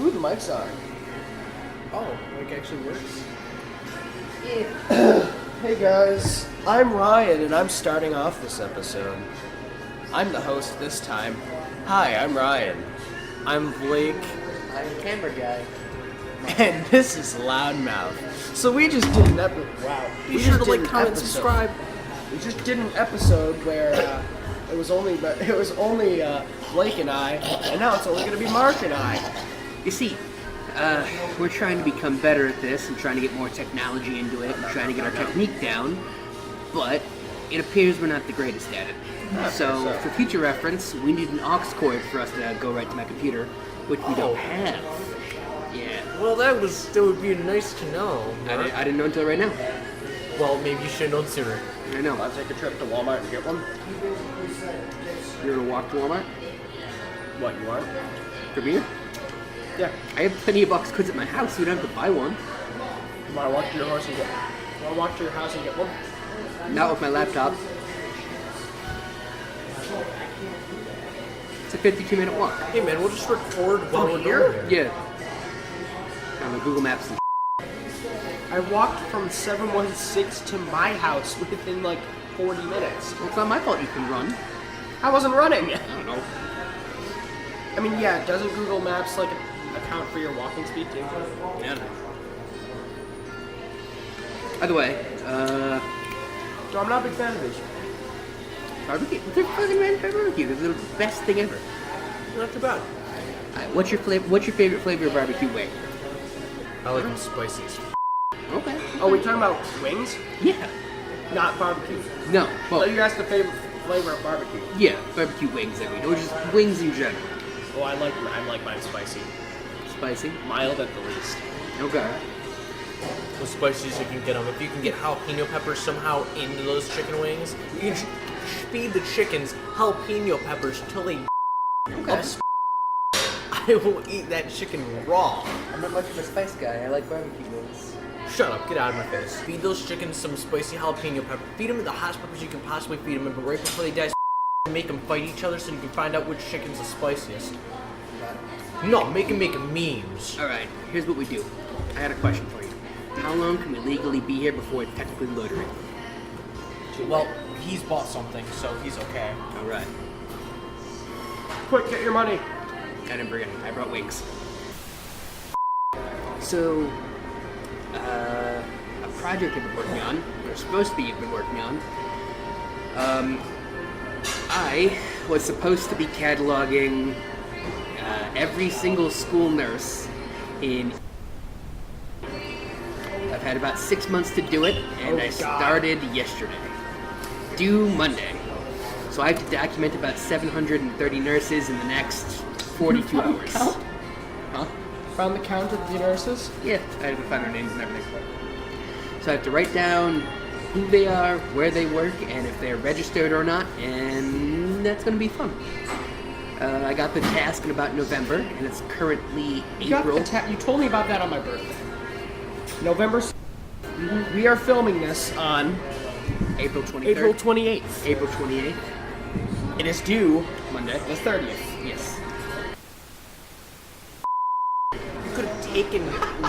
Ooh, the mic's on. Oh, mic actually works? Yeah. Hey guys, I'm Ryan and I'm starting off this episode. I'm the host this time. Hi, I'm Ryan. I'm Blake. I'm camera guy. And this is Loudmouth. So we just did an episode. Wow. Be sure to like, comment, subscribe. We just did an episode where it was only Blake and I, and now it's only going to be Mark and I. You see, we're trying to become better at this and trying to get more technology into it and trying to get our technique down, but it appears we're not the greatest at it. So, for future reference, we need an aux cord for us to go right to my computer, which we don't have. Yeah. Well, that would be nice to know. I didn't know until right now. Well, maybe you should have known sooner. I know. I'll take a trip to Walmart and get one. You're gonna walk to Walmart? What, you want? For me? Yeah. I have plenty of aux cords at my house, so you don't have to buy one. You want to walk to your house and get one? You want to walk to your house and get one? Not with my laptop. It's a 52-minute walk. Hey man, we'll just record while we're here. Yeah. On the Google Maps and I walked from 716 to my house within like 40 minutes. Well, it's not my fault you can run. I wasn't running. I don't know. I mean, yeah, doesn't Google Maps like account for your walking speed too? Yeah. Either way, So I'm not a big fan of these. barbecue. They're fucking red barbecue. They're the best thing ever. Not too bad. What's your favorite flavor of barbecue wing? I like them spicy. Okay. Oh, we talking about wings? Yeah. Not barbecue. No. Oh, Well, you asked the favorite flavor of barbecue. yeah, barbecue wings. I mean, or just wings in general. Oh, I like mine spicy. Spicy. Mild at the least. Okay. The spiciest you can get them. If you can get jalapeno peppers somehow into those chicken wings, you can feed the chickens jalapeno peppers till they Okay. I will eat that chicken raw. I'm not much of a spice guy. I like barbecue wings. Shut up, get out of my face. Feed those chickens some spicy jalapeno pepper. Feed them the hottest peppers you can possibly feed them, but right before they die, make them fight each other so you can find out which chicken's the spiciest. No, make them make memes. All right. Here's what we do. I had a question for you. How long can we legally be here before it's technically loitering? Well, he's bought something, so he's okay. All right. Quick, get your money. I didn't bring any. I brought wings. So, a project I've been working on, or supposed to be been working on, I was supposed to be cataloging every single school nurse in. I've had about 6 months to do it, and I started yesterday. Due Monday. So I have to document about 730 nurses in the next 42 hours. Count? Huh? Found the count of the nurses? Yeah, I have to find their names and everything. So I have to write down who they are, where they work, and if they're registered or not, and that's going to be fun. I got the task in about November, and it's currently April. You told me about that on my birthday. November. We are filming this on April 23rd. April 28th. April 28th. It is due Monday. the 30th. Yes. You could have taken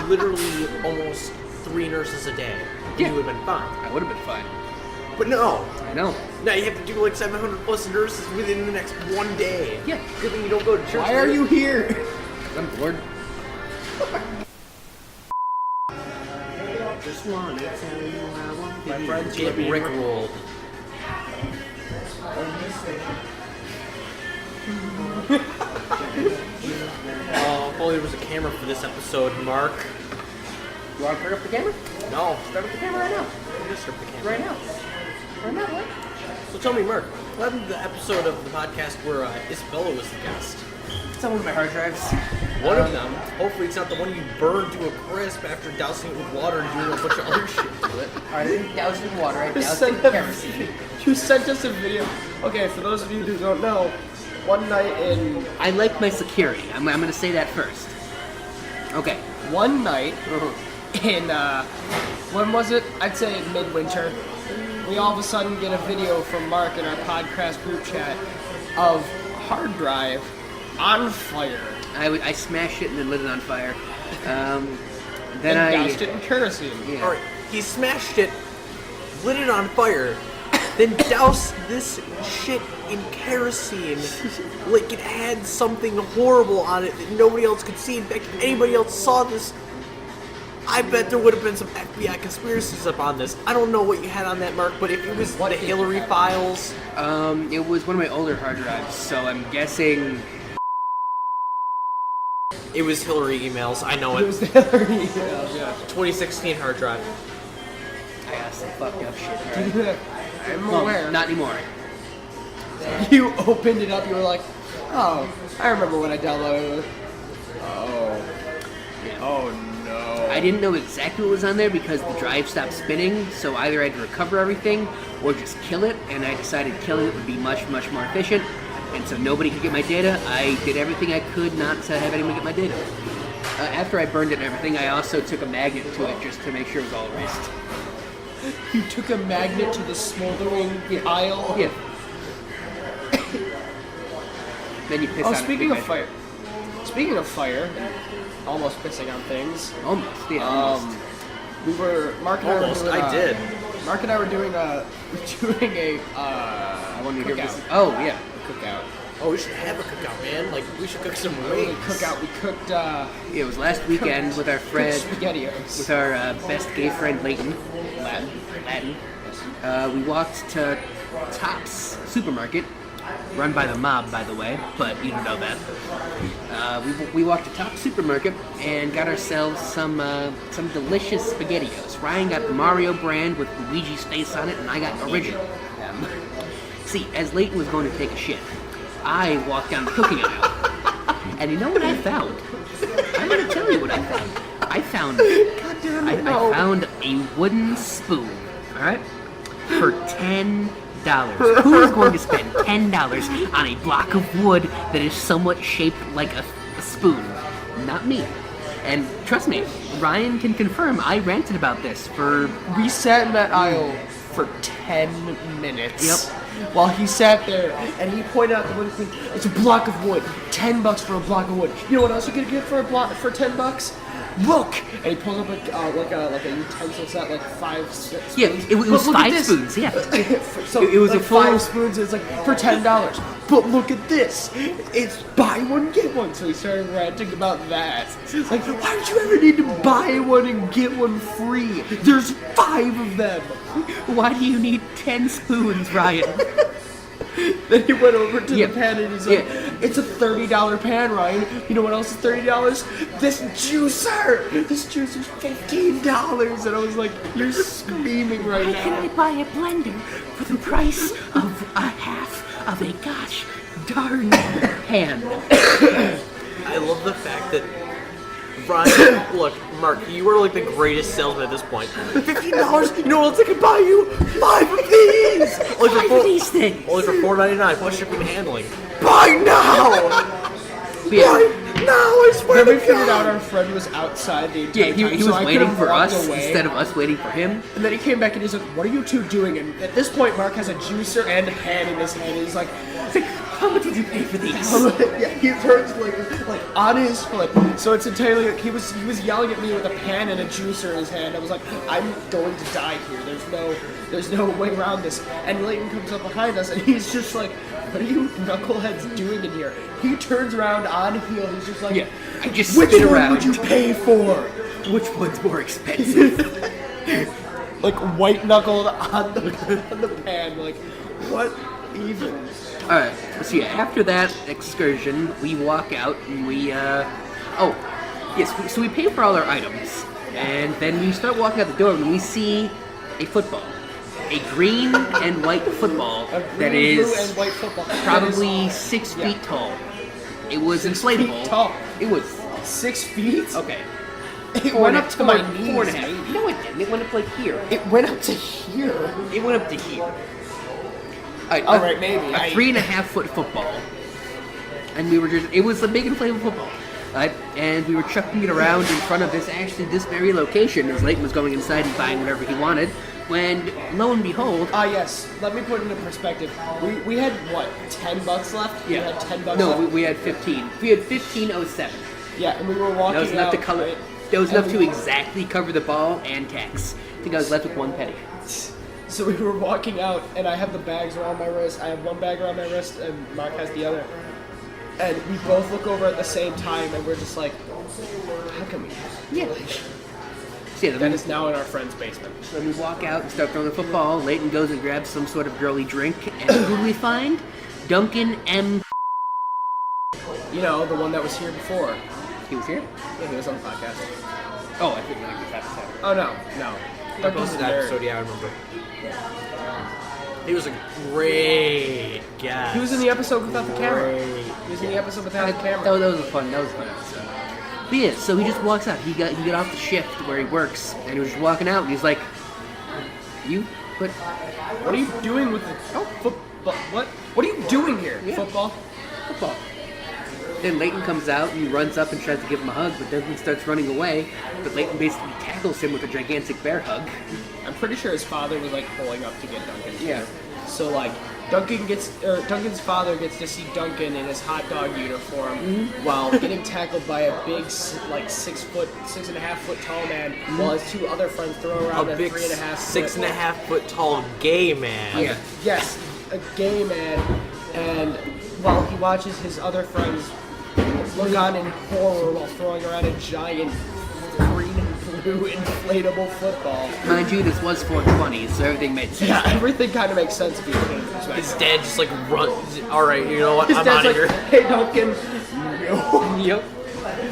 literally almost 3 nurses a day. And Yeah. you would have been fine. I would have been fine. But no. I know. Now you have to do like 700 plus nurses within the next one day. Yeah. Good thing you don't go to church. Why are you here? I'm bored. Just wanna tell you how I'm My friends Get get rickrolled. If only there was a camera for this episode, Mark. You wanna turn up the camera? No. Start up the camera right now. Just start the camera. Right now. Right now, what? So tell me, Mark, what happened to the episode of the podcast where Isabella was the guest? It's on one of my hard drives. One of them. Hopefully it's not the one you burned to a crisp after dousing it with water and doing a bunch of other shit to it. I didn't douse it in water, I You doused it in sent a- kerosene. You sent us a video. Okay, for those of you who don't know, one night in I like my security. I'm gonna say that first. Okay. one night in when was it? I'd say midwinter. We all of a sudden get a video from Mark in our podcast group chat of a hard drive on fire. I smashed it and then lit it on fire. Then And I doused it in kerosene. yeah. Alright, he smashed it, lit it on fire, then doused this shit in kerosene like it had something horrible on it that nobody else could see. In fact, if anybody else saw this, I bet there would have been some FBI conspiracies up on this. I don't know what you had on that, Mark, but if it was the Hillary files... It was one of my older hard drives, so I'm guessing... It was Hillary emails, I know It it. was the Hillary emails, yeah. 2016 hard drive. I got some fucked up shit, right? I'm Well, aware. not anymore. You opened it up, you were like, oh, I remember when I downloaded it. Oh. Yeah. Oh no. I didn't know exactly what was on there because the drive stopped spinning, so either I had to recover everything or just kill it, and I decided killing it would be much, much more efficient, and so nobody could get my data. I did everything I could not to have anyone get my data. After I burned it and everything, I also took a magnet to it just to make sure it was all erased. You took a magnet to the smoldering pile? Yeah. Then you piss Oh, on it. speaking of fire, almost pissing on things. Almost, yeah, almost. We were Mark and Almost, I were doing, I did. Mark and I were doing a I want to hear cookout. this. Oh, yeah. Cookout. Oh, we should have a cookout, man. Like, we should cook some We wings. cookout. We cooked. It was last weekend with our friend, SpaghettiOs. with our best gay friend Leighton. Latin. We walked to Tops Supermarket, run by the mob, by the way, but you don't know that. We walked to Tops Supermarket and got ourselves some delicious SpaghettiOs. Ryan got the Mario brand with Luigi's face on it, and I got original. See, as Leighton was going to take a shit, I walked down the cooking aisle, and you know what I found? I'm going to tell you what I found. I found a wooden spoon, all right, for $10. Who is going to spend $10 on a block of wood that is somewhat shaped like a spoon? Not me. And trust me, Ryan can confirm I ranted about this for... We sat in that aisle for 10 minutes. Yep. While he sat there and he pointed out the wooden thing. It's a block of wood. $10 for a block of wood. You know what else you could get for $10? Look! And he pulls up like a utensil set, like 5 spoons. Yeah, it was But look at 5 this. spoons, yeah. So It was like a full- 5 spoons. It's like for $10. But look at this. It's buy one get one. So he started ranting about that. It's like, why would you ever need to buy one and get one free? There's 5 of them. Why do you need 10 spoons, Ryan? Then he went over to Yeah. the pan and he's like, Yeah. it's a $30 pan, Ryan. You know what else is $30? This juicer! This juicer's $15! And I was like, you're screaming right How can I now. buy a blender for the price of a half of a gosh darn pan? I love the fact that Ryan, look, Mark, you are like the greatest salesman at this point. $15, you know what else I can buy you? 5 of these! Only for Five of these things. Only for $4.99 plus shipping and handling. Buy now! Yeah. Buy now! I swear Then we figured out our friend was outside the entire Yeah, time, he so was I waiting could've for walked us away. instead of us waiting for him. And then he came back and he's like, what are you two doing? And at this point, Mark has a juicer and a pan in his hand. He's like, How much did you pay for these? yeah, he turns like on his foot. So it's entirely like he was yelling at me with a pan and a juicer in his hand. I was like, I'm going to die here. There's no way around this. And Leighton comes up behind us and he's just like, what are you knuckleheads doing in here? He turns around on heel. He's just like, Yeah, I just which spin one around. would you pay for? Which one's more expensive? Like white knuckled on the pan. Like, what even? Alright, so yeah, after that excursion, we walk out and we, so we pay for all our items, and then we start walking out the door and we see a football. A green and white football A that green, blue, is and white football. probably 6 feet Yeah. tall. It was 6 inflatable. feet tall. It was, 6 feet? okay. It went up to my knees. 4.5. mate. No, it didn't. It went up like here. It went up to here. It went up to here. All right, maybe. A 3.5 foot football, and we were just—it was a big inflatable football, right? And we were chucking it around in front of this very location as Leighton was going inside and buying whatever he wanted. when lo and behold, Yes. Let me put it into perspective. We had what, $10 left? yeah, We had $10 no, left. we had 15. We had 15.07. Yeah, and we were walking That was enough out, to cover. right? That was And enough to exactly cover the ball and tax. I think I was left with 1 penny. So we were walking out, and I have the bags around my wrist. I have one bag around my wrist, and Mark has the other. And we both look over at the same time, and we're just like, how can we? Yeah. So yeah, That is now in our friend's basement. then we walk out and start throwing the football. Leighton goes and grabs some sort of girly drink, and who do we find? Duncan M. You know, the one that was here before. He was here? Yeah, he was on the podcast. Oh, I think like this episode. Oh, no. I Duncan's posted a that nerd. episode, yeah, I remember. He was a great guy. He was in the episode without the camera. He was in the episode without the camera. That was a fun episode. But yeah, so he just walks out. He got off the shift where he works, and he was just walking out, and he's like, but What are you doing with the football? What are you doing here? Yeah. Football? football. Then Leighton comes out and he runs up and tries to give him a hug, but Duncan starts running away. But Leighton basically tackles him with a gigantic bear hug. I'm pretty sure his father was like pulling up to get Duncan. Yeah. So like Duncan's father gets to see Duncan in his hot dog uniform while getting tackled by a big 6.5 foot tall man, while his 2 other friends throw around A big 6.5 foot tall gay man. Yeah. Yes, a gay man, and while he watches his other friends look on in horror while throwing around a giant green and blue inflatable football. Mind you, this was 420, so everything made sense. Yeah, everything kind of makes sense if you put it in perspective. His dad just like runs. Alright, you know what? His I'm dad's out of like, here. hey Duncan. No. Yep.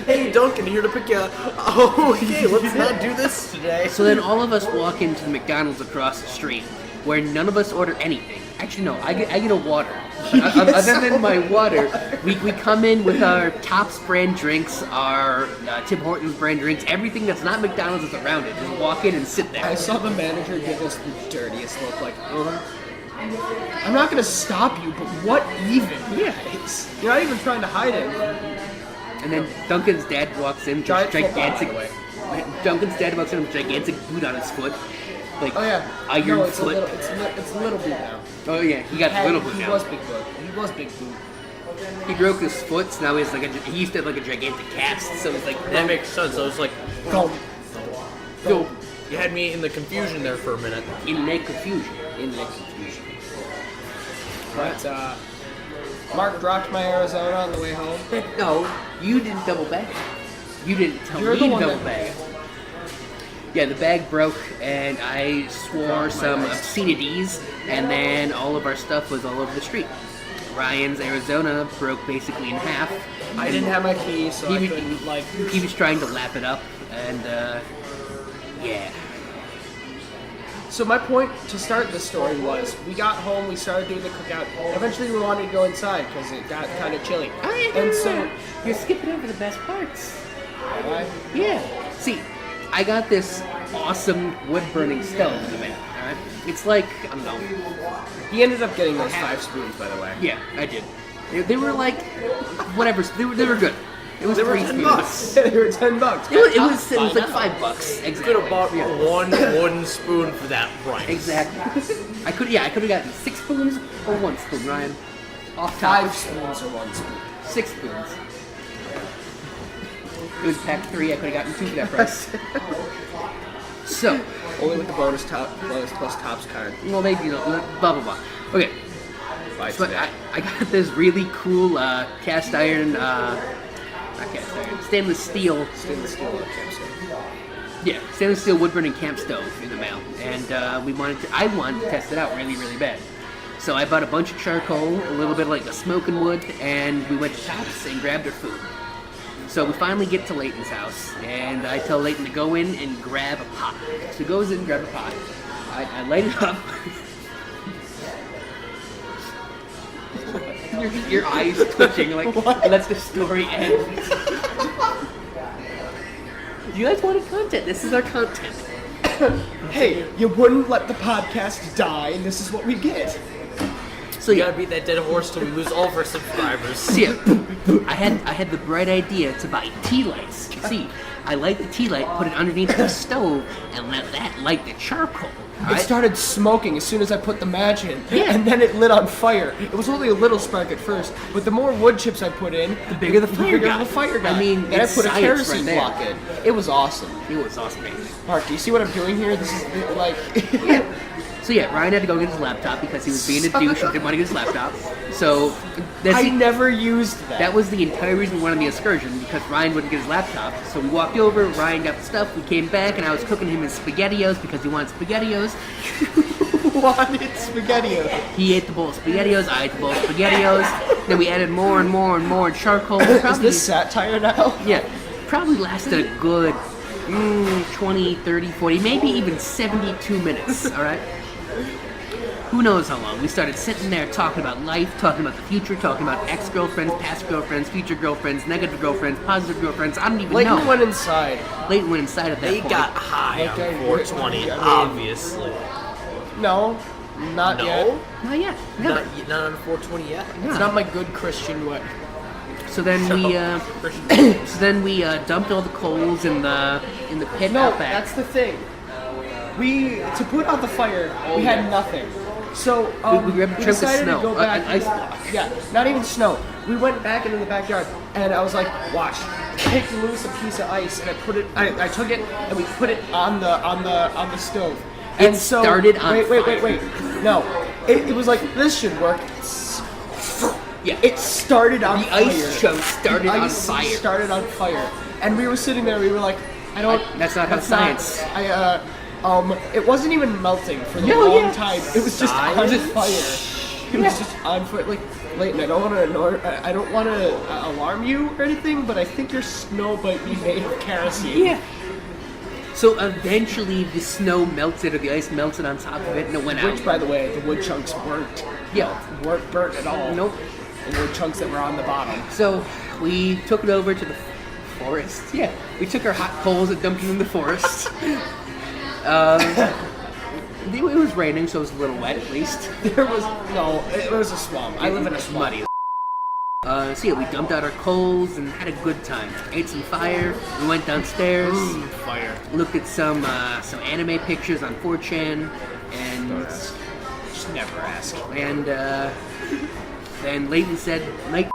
Hey, Duncan, here to pick you up. Oh, okay, let's not do this today. So then all of us walk into the McDonald's across the street, where none of us order anything. Actually, no, I get a water. Other than my water, we come in with our Tops brand drinks, our Tim Hortons brand drinks, everything that's not McDonald's is around it. Just walk in and sit there. I saw the manager give us the dirtiest look, like, I'm not gonna stop you, but what even? Yeah. You're not even trying to hide it. And then Duncan's dad walks in with Giant a football, gigantic. by the way. Duncan's dad walks in with a gigantic boot on his foot, like Oh yeah. iron No, it's foot. it's a little boot now. Oh yeah, he got a little boot He now. was big boot. He was big boot. He broke his foot, so now he used to have like a gigantic cast, so it's like That makes sense. I was like, Go. go you had me in the confusion there for a minute. in that confusion. But Mark dropped my Arizona on the way home. No, you didn't double bag. You didn't tell You're me the to one double that bag. Yeah, the bag broke, and I swore some obscenities, and then all of our stuff was all over the street. Ryan's Arizona broke basically in half. I didn't have my key, so I He- couldn't like. He was trying to lap it up, and yeah. So my point to start this story was, we got home, we started doing the cookout, and eventually we wanted to go inside because it got kind of chilly. And so, you're skipping over the best parts. I, Yeah. See, I got this awesome wood-burning stove in the mail. Alright? It's like, I don't know. he ended up getting those 5 spoons, by the way. Yeah, I did. They were like, whatever. They were good. It was They were 3 $10. spoons. They were $10. It was like $5. Exactly. Could have bought one wooden spoon for that price. Exactly. I could have gotten 6 spoons or 1 spoon, Ryan. Off top. 5 spoons or 1 spoon. 6 spoons. It was pack 3. I could have gotten 2 for that price. So, Only with the bonus plus tops card. well, maybe blah blah blah. Okay. By So today. I got this really cool cast iron, not cast iron, stainless steel. Stainless steel campsite. Yeah, stainless steel wood burning camp stove in the mail, and I wanted to test it out really, really bad. So I bought a bunch of charcoal, a little bit of like a smoking wood, and we went to Tops and grabbed our food. So we finally get to Leighton's house, and I tell Leighton to go in and grab a pot. So he goes in and grabs a pot. I light it up. your eyes twitching, like, let the story end. You guys wanted content. This is our content. Hey, you wouldn't let the podcast die, and this is what we get. So We yeah, gotta beat that dead horse till we lose all of our subscribers. so yeah, I had the bright idea to buy tea lights. See, I light the tea light, put it underneath the stove, and let that light the charcoal. It started smoking as soon as I put the match in, Yeah. and then it lit on fire. It was only a little spark at first, but the more wood chips I put in, The bigger the fire got. the fire got. I mean, and I it's put a science kerosene right there. block in. It was awesome. It was awesome. Mark, do you see what I'm doing here? This is like... So yeah, Ryan had to go get his laptop because he was being a douche and didn't want to get his laptop. So that's I never used that. that was the entire reason we went on the excursion, because Ryan wouldn't get his laptop. So we walked over, Ryan got the stuff, we came back, and I was cooking him his SpaghettiOs because he wanted SpaghettiOs. wanted SpaghettiOs. He ate the bowl of SpaghettiOs, I ate the bowl of SpaghettiOs. Then we added more and more and more charcoal. Is this satire now? Yeah, probably lasted a good 20, 30, 40, maybe even 72 minutes, all right? Who knows how long. We started sitting there talking about life, talking about the future, talking about ex-girlfriends, past girlfriends, future girlfriends, negative girlfriends, positive girlfriends. I don't even Leighton know. went inside. Leighton went inside at that They point. got high Like, on 420, I mean- obviously. No, not No? yet. Not yet. Never. Not on 420 yet. It's not my good Christian way. So then we dumped all the coals in the pit No, out back. that's the thing. To put out the fire, we had nothing. So We grabbed a chunk of decided snow, to go back. an ice block. Yeah, not even snow. We went back into the backyard, and I was like, "Watch." Picked loose a piece of ice, and I put it. I took it, and we put it on the stove. It And so started on wait. No, it was like this should work. Yeah. It started on The fire. ice chunk started The on ice fire. Started on fire, and we were sitting there. We were like, "I don't." That's not how science- It wasn't even melting for the No, long yeah. time. It was just on fire. It was just on fire. Like, Leighton, I don't want to alarm you or anything, but I think your snow might be made of kerosene. Yeah. So eventually the snow melted, or the ice melted on top of it, and it went Which, out. by the way, the wood chunks weren't. Yeah. Weren't burnt at all. Nope. The wood chunks that were on the bottom. So we took it over to the forest. Yeah. We took our hot coals and dumped them in the forest. It was raining, so it was a little wet at least. It was a swamp. I live in a swamp. Muddy. So yeah, we dumped out our coals and had a good time. Ate some fire. We went downstairs, Fire. looked at some anime pictures on 4chan, and Just never ask. then Leighton said, "Night."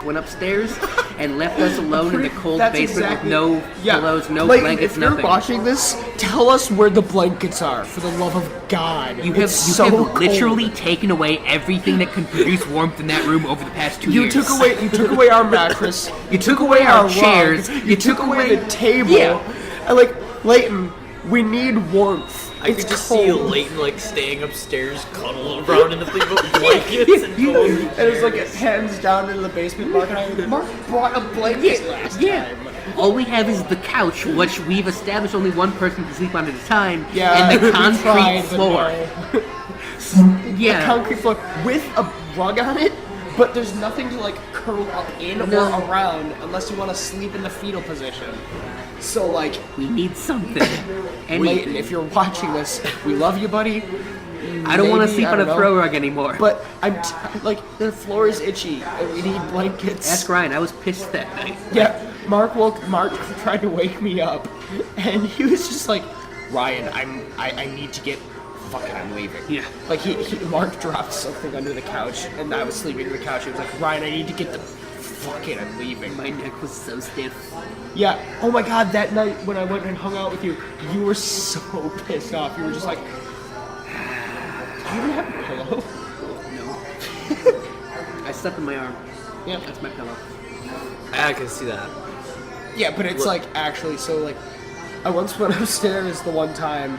Went upstairs and left us alone in the cold That's basement exactly- with no Yeah. pillows, no Leighton, blankets, if you're nothing. watching this, tell us where the blankets are, for the love of God. You have It's so literally cold. taken away everything that can produce warmth in that room over the past 2 You years. took away our mattress. You took away our chairs. rug, You took away the table. Yeah. And like, Leighton, we need warmth. I It's could just cold. see Leighton like staying upstairs, cuddled around in the thing with blankets and cold. And it was like hands down into the basement. Mark brought a blanket last Yeah. time. All we have is the couch, which we've established only one person can sleep on at a time, Yeah, and the we concrete tried, but floor. no. Yeah. A concrete floor with a rug on it, but there's nothing to like curl up in No. or around unless you want to sleep in the fetal position. So like, We need something. And Leighton, if you're watching this, we love you, buddy. I don't want to Maybe, sleep I on a don't know. throw rug anymore. But like the floor is itchy and we need blankets. Ask Ryan, I was pissed that night. Yeah, Mark tried to wake me up, and he was just like, Ryan, I need to get. Fuck it, I'm leaving. Yeah. Like Mark dropped something under the couch, and I was sleeping on the couch. He was like, Ryan, I need to get the. Fuck it, I'm leaving. My neck was so stiff. Yeah. Oh my God, that night when I went and hung out with you, you were so pissed off. You were just like, do you even have a pillow? No. I slept in my arm. Yeah. That's my pillow. I can see that. Yeah, but it's like actually so like I once went upstairs the one time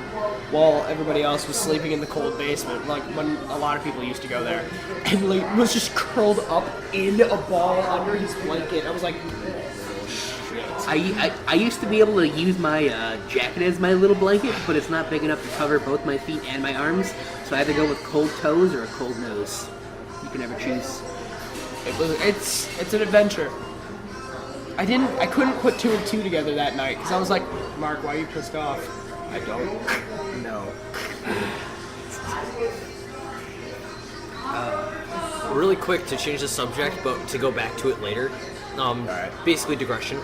while everybody else was sleeping in the cold basement, like when a lot of people used to go there, and Leighton was just curled up in a ball under his blanket. I was like, oh, shit. I used to be able to use my jacket as my little blanket, but it's not big enough to cover both my feet and my arms, so I either go with cold toes or a cold nose. You can never choose. It's an adventure. I couldn't put two and two together that night because I was like, Mark, why are you pissed off? I don't know. Really quick to change the subject, but to go back to it later. Basically digression.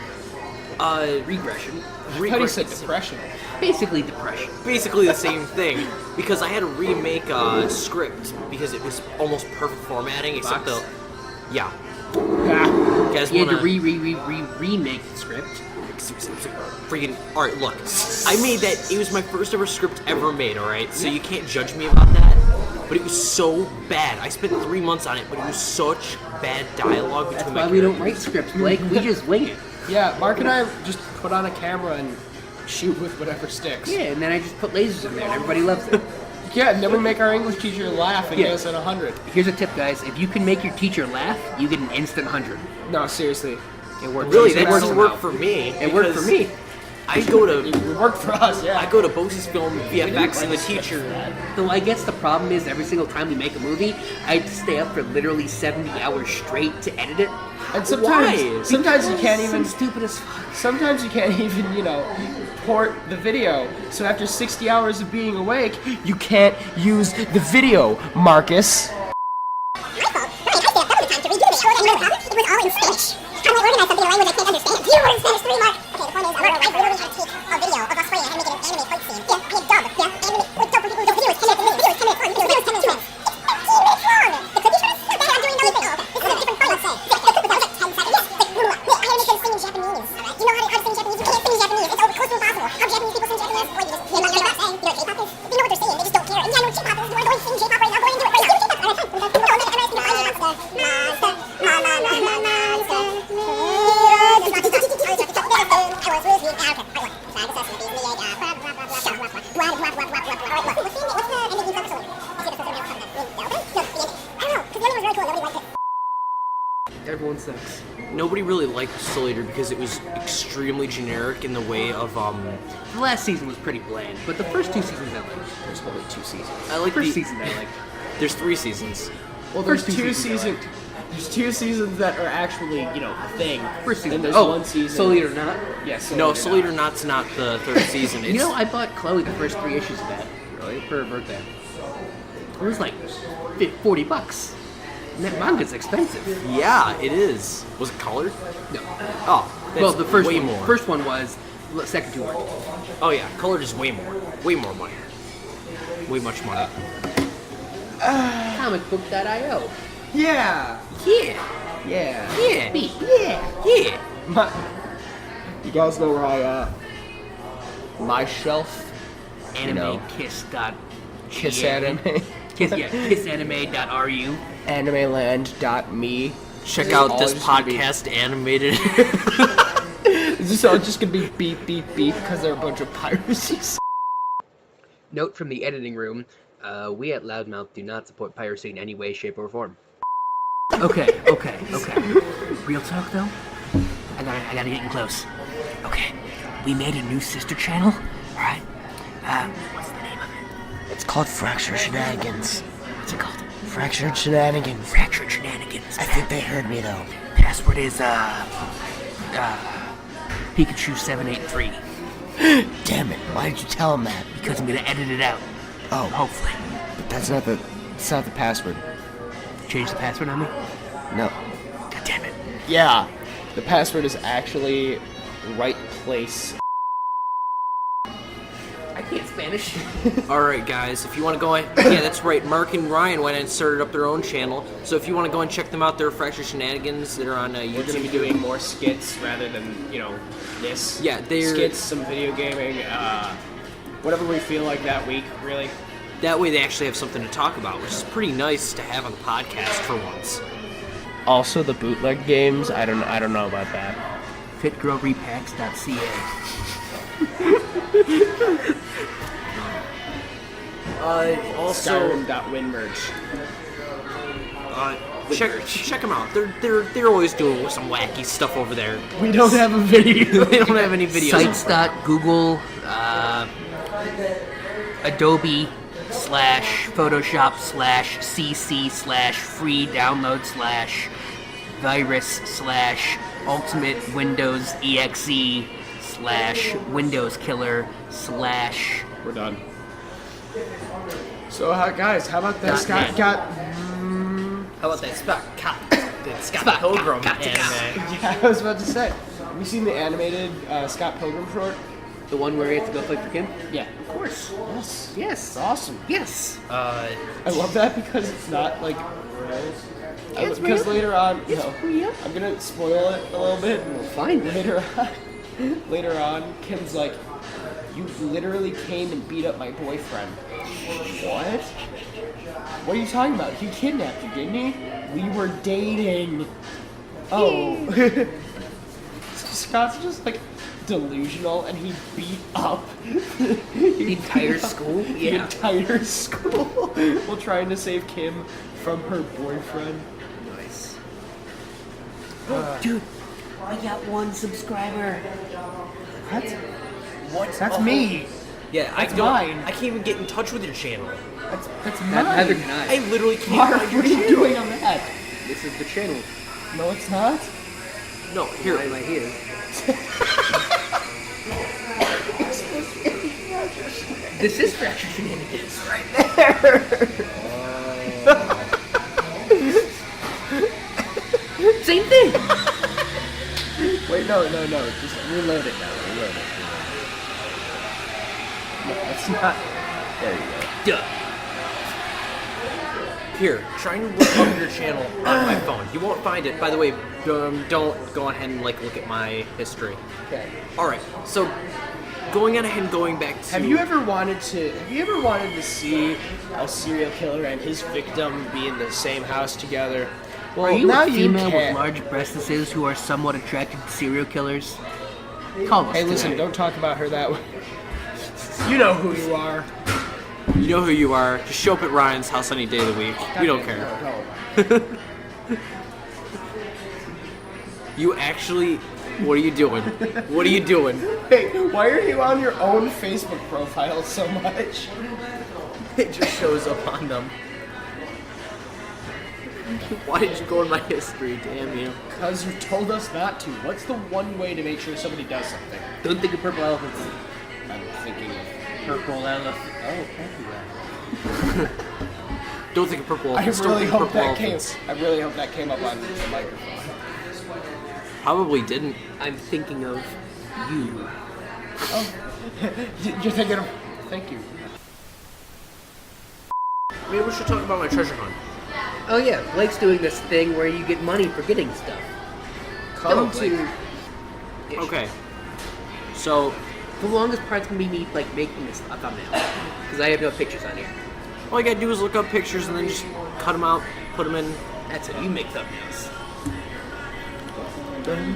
regression. I thought he said depression. Basically depression. Basically the same thing, because I had to remake a script because it was almost perfect formatting, except Box. yeah. Ah, You guys You had to wanna remake the script. freaking alright, look. I made that, it was my first ever script ever made, alright? So you can't judge me about that. But it was so bad. I spent 3 months on it, but it was such bad dialogue That's between why my we don't characters. write scripts, Blake. We just wing it. yeah, Mark and I just put on a camera and shoot with whatever sticks. Yeah, and then I just put lasers in there, and everybody loves it. Yeah, and then we make our English teacher laugh and Yeah. get us at 100. Here's a tip, guys. If you can make your teacher laugh, you get an instant 100. No, seriously. It works. Really, It that works doesn't now. work for me. It worked for because me. I go to It worked for us, yeah. I go to Bosie's Film VFX and the teacher. Though I guess the problem is every single time we make a movie, I have to stay up for literally 70 hours straight to edit it. And sometimes you can't even. So stupid as fuck. Sometimes you can't even, port the video. So after 60 hours of being awake, you can't use the video, Marcus. My fault. Right, I stayed up double the time to redo the code, and you know the problem? It was all in Spanish. How do I organize something in a language I can't understand? You were in Spanish 3, Mark. Okay, the point is, I literally had to take a video of us playing and make it an anime fight scene. Yeah, I had dub. Yeah, anime. Like, dub for people. The video is 10 minutes long. The video is 10 minutes long. The video is 10 minutes long. It's 15 minutes long. The cookie shot is not bad. I'm doing another thing. Oh, okay. This is a different fight, let's say. Yeah, the cookie was like 10 seconds. Yes, like, wait, I had to make them sing in Japanese. Alright? You know how to sing Japanese? You can't sing Japanese. It's close to impossible. How Japanese people sing Japanese? Boy, you're not saying. You know what K-pop is? You know what they're saying. They just don't care. And yeah, I know what K-pop is. You want to go and sing K-pop right now? Go and do it right now. K-pop. Alright, fine. No, I'm asking the Everyone sucks. Nobody really liked Soul Eater because it was extremely generic in the way of The last season was pretty bland, but the first 2 seasons I liked. There's only 2 seasons. I like First the season I liked. There's 3 seasons. Well, there's First 2 two seasons seasons. There's 2 seasons that are actually, a thing. First season. And there's oh, 1 season. Soul Eater not. Yes. No, Soul Eater Not's not the 3rd season. It's, You know, I bought Chloe the first 3 issues of that. Really? For her birthday. It was like $40. And that manga's expensive. yeah, it is. Was it colored? No. Oh, that's Well, the first way one. more. First one was. Second 2 weren't. Oh yeah, colored is way more. Way more money. Way much money. Comicbook.io. Yeah. Yeah. Yeah. Yeah. Beat. Yeah. You guys know where my shelf, Anime kiss dot Kiss GA. Anime, kissanime.ru. animeland.me. Check out All this just gonna be- podcast animated. Is this all just gonna be beep beep beep because they're a bunch of piracies? Note from the editing room: we at Loudmouth do not support piracy in any way, shape, or form. Okay. Real talk though. I gotta get in close. Okay, we made a new sister channel. All right. What's the name of it? It's called Fractured Shenanigans. What's it called? Fractured Shenanigans. Fractured Shenanigans. I think they heard me though. Password is Pikachu 783 Damn it! Why did you tell them that? because I'm gonna edit it out. Oh, Hopefully. but that's not the password. Change the password on me. No. God damn it. Yeah. The password is actually right place. I can't Spanish. Alright guys, if you want to go, yeah, that's right, Mark and Ryan went and started up their own channel, so if you want to go and check them out, they're Fractured Shenanigans, that are on YouTube. We're gonna be doing more skits rather than, this. Yeah, they're... Skits, some video gaming, whatever we feel like that week, really. That way they actually have something to talk about, which is pretty nice to have on the podcast for once. Also, the bootleg games, I don't know about that. Fitgirlrepacks.ca. Also, Skyrim.win merch. check them out. They're always doing some wacky stuff over there. We don't have a video. They don't have any videos. Sites.google, Adobe /Photoshop /CC /free download /virus /ultimate Windows exe /Windows killer / We're done. So, guys, how about that? Not Scott yet. got. How about that Scott Pilgrim anime? Yeah, I was about to say. Have you seen the animated Scott Pilgrim short? The one where he has to go fight for Kim? Yeah. Of course. Yes. Yes. It's awesome. Yes. I love that because it's not like It's because real. later on, It's real. I'm gonna spoil it a little bit. Fine. Later on, Kim's like, "You literally came and beat up my boyfriend." What? What are you talking about? He kidnapped you, didn't he? We were dating. Oh. Scott's just like delusional, and he beat up The entire school? the Yeah. entire school while trying to save Kim from her boyfriend. Nice. Dude, I got 1 subscriber. What? What? That's me. Yeah, That's I don't. mine. I can't even get in touch with your channel. That's mine. Neither can I. I literally can't Mark, find your what are you channel. doing on that? This is the channel. No, it's not. No, here. Why am I here? This is Fractured Shenanigans. Right. Same thing. Wait, no. Just reload it now. Reload it. No, it's not. There you go. Duh. Here, try and look up your channel on my phone. You won't find it. By the way, don't go ahead and look at my history. Okay. All right. So, going on ahead and going back to. Have you ever wanted to see a serial killer and his victim be in the same house together? Well, Are you now a female you with can. large breasts who are somewhat attracted to serial killers? Call us Hey, listen, today. don't talk about her that way. You know who you are. You know who you are. Just show up at Ryan's house any day of the week. We don't care. No. You actually. What are you doing? What are you doing? Hey, why are you on your own Facebook profile so much? It just shows up on them. Why did you go in my history? Damn you. Because you told us not to. What's the one way to make sure somebody does something? Don't think of purple elephants. I'm thinking of... Purple elephant. Oh, thank you. Don't think of purple I elephants. Don't really think of hope purple that came. elephants. I really hope that came up on the microphone. Probably didn't. I'm thinking of you. You're thinking of. Thank you. Maybe we should talk about my treasure hunt. Oh yeah, Blake's doing this thing where you get money for getting stuff. Come Blake. to. Okay. So, The longest part's gonna be me like making this a thumbnail because I have no pictures on here. all you gotta do is look up pictures and then just cut them out, put them in. That's it. You make thumbnails.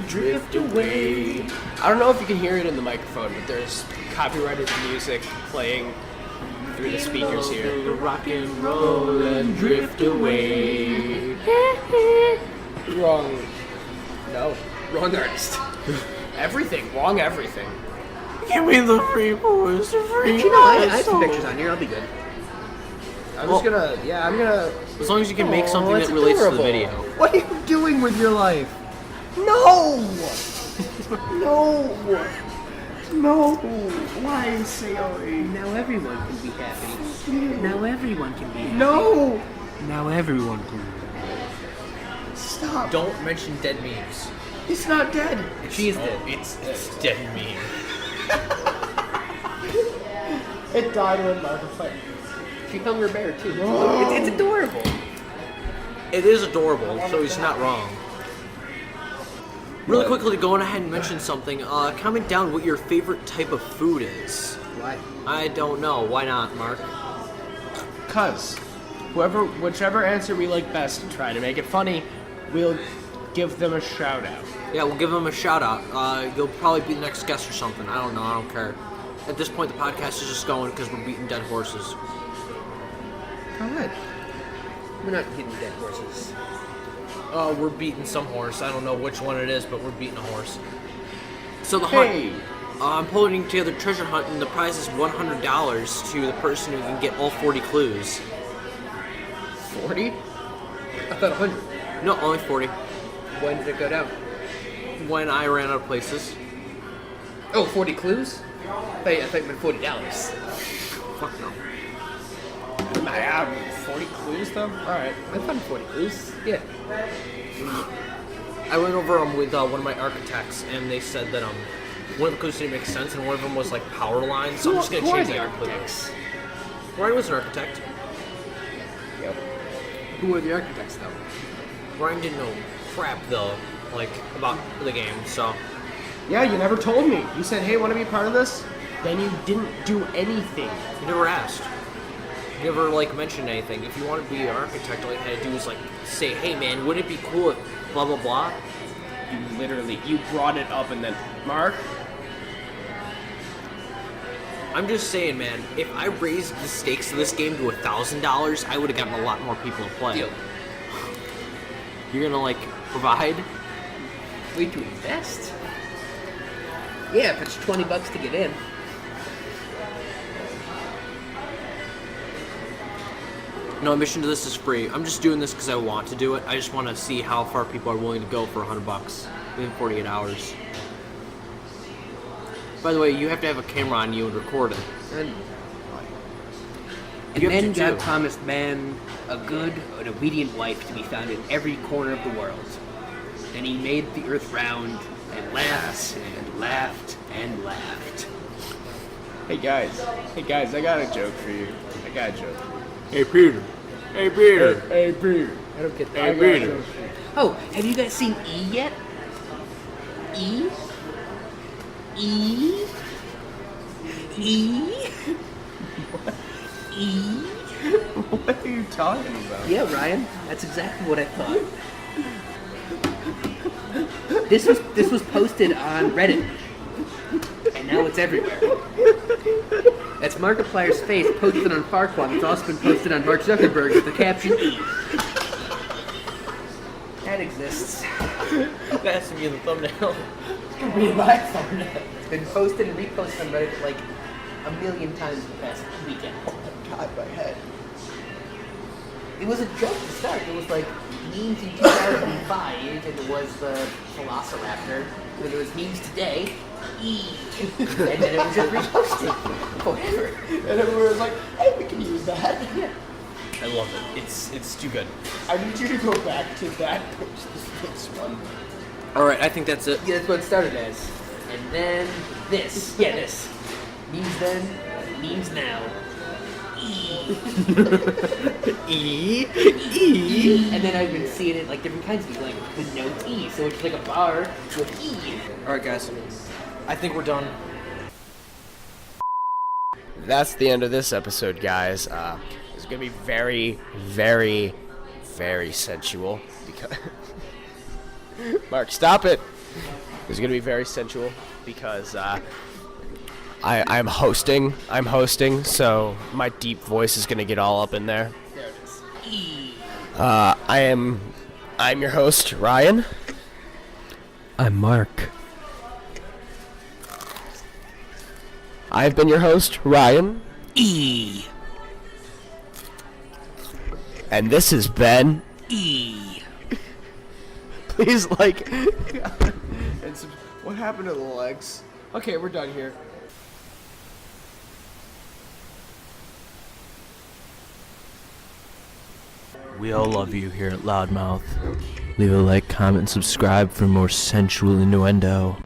Drift away. I don't know if you can hear it in the microphone, but there's copyrighted music playing through the speakers here. Rock and roll and drift away. Wrong. No. Wrong artist. Everything. Wrong everything. Give me the free boys, the free You know, I have some pictures on here. I'll be good. I'm just gonna. Yeah, I'm gonna. As long as you can make something it's that relates to the adorable. video. What are you doing with your life? No! No! No! Why, Sayori? Now everyone can be happy. Now everyone can be happy. No! Now everyone can be Stop. Don't mention dead memes. It's not dead. She is dead. It's dead meme. It died when Martha fight. She hung her bear too. It's adorable. It is adorable, so he's not wrong. Really quickly, going ahead and mention something. Comment down what your favorite type of food is. Why? I don't know. Why not, Mark? Cause whichever answer we like best and try to make it funny, we'll give them a shout out. Yeah, we'll give him a shout out. You'll probably be the next guest or something. I don't know. I don't care. At this point, the podcast is just going because we're beating dead horses. Alright. We're not hitting dead horses. We're beating some horse. I don't know which one it is, but we're beating a horse. So the Hey! hunt. I'm putting together a treasure hunt, and the prize is $100 to the person who can get all 40 clues. 40? I thought 100. No, only 40. When did it go down? When I ran out of places. Oh, 40 clues? I thought you meant $40. Fuck no. I have 40 clues though? Alright. I found 40 clues. Yeah. I went over with one of my architects, and they said that one of the clues didn't make sense, and one of them was like power lines. So I'm just gonna Who are change the that architects? clue. Ryan was an architect. Yep. Who are the architects, though? Ryan didn't know crap though, like about the game. So Yeah, you never told me. You said, hey, want to be part of this? Then you didn't do anything. you never asked. You never like mentioned anything. If you wanted to be an architect, all you had to do was like say, "Hey man, wouldn't it be cool if blah blah blah?" You brought it up and then, Mark, I'm just saying, man. If I raised the stakes of this game to $1,000, I would have gotten a lot more people to play. Deal. You're gonna like provide. Way to invest. Yeah, if it's $20 to get in. No, admission to this is free. I'm just doing this because I want to do it. I just want to see how far people are willing to go for $100 within 48 hours. By the way, you have to have a camera on you and record it. And You have then to, God too. promised man a good and obedient wife to be found in every corner of the world. And he made the earth round and laughed and laughed and laughed. hey guys, I got a joke for you. I got a joke for you. Hey Peter. Hey Peter. Hey, Peter. I don't get that. I got a joke for you. Oh, have you guys seen E yet? E? E? E? E? What are you talking about? Yeah, Ryan, that's exactly what I thought. This was posted on Reddit, and now it's everywhere. That's Markiplier's face posted on Farquaad. It's also been posted on Mark Zuckerberg with the caption E. That exists. That has to be in the thumbnail. Read my thumbnail. It's been posted and reposted on Reddit like a million times in the past weekend. God, my head. It was a joke to start. It was like memes in 2005, and it was the Velociraptor. And then it was memes today, E. And then it was just reposted forever. And everyone was like, hey, we can use that. Yeah. I love it. It's too good. I need you to go back to that page, this one. All right, I think that's it. Yeah, that's what it started as. And then this. Yeah, this. Memes then, memes now. E. E. E. And then I've been seeing it like different kinds of like the note E. So it's like a bar with E. All right, guys. I think we're done. That's the end of this episode, guys. It's gonna be very, very, very sensual because Mark, stop it. It's gonna be very sensual because I'm hosting. I'm hosting, so my deep voice is gonna get all up in there. There it is. E. I'm your host, Ryan. I'm Mark. I've been your host, Ryan. E. And this has been E. Please like and what happened to the legs? Okay, we're done here. We all love you here at Loudmouth. Leave a like, comment, and subscribe for more sensual innuendo.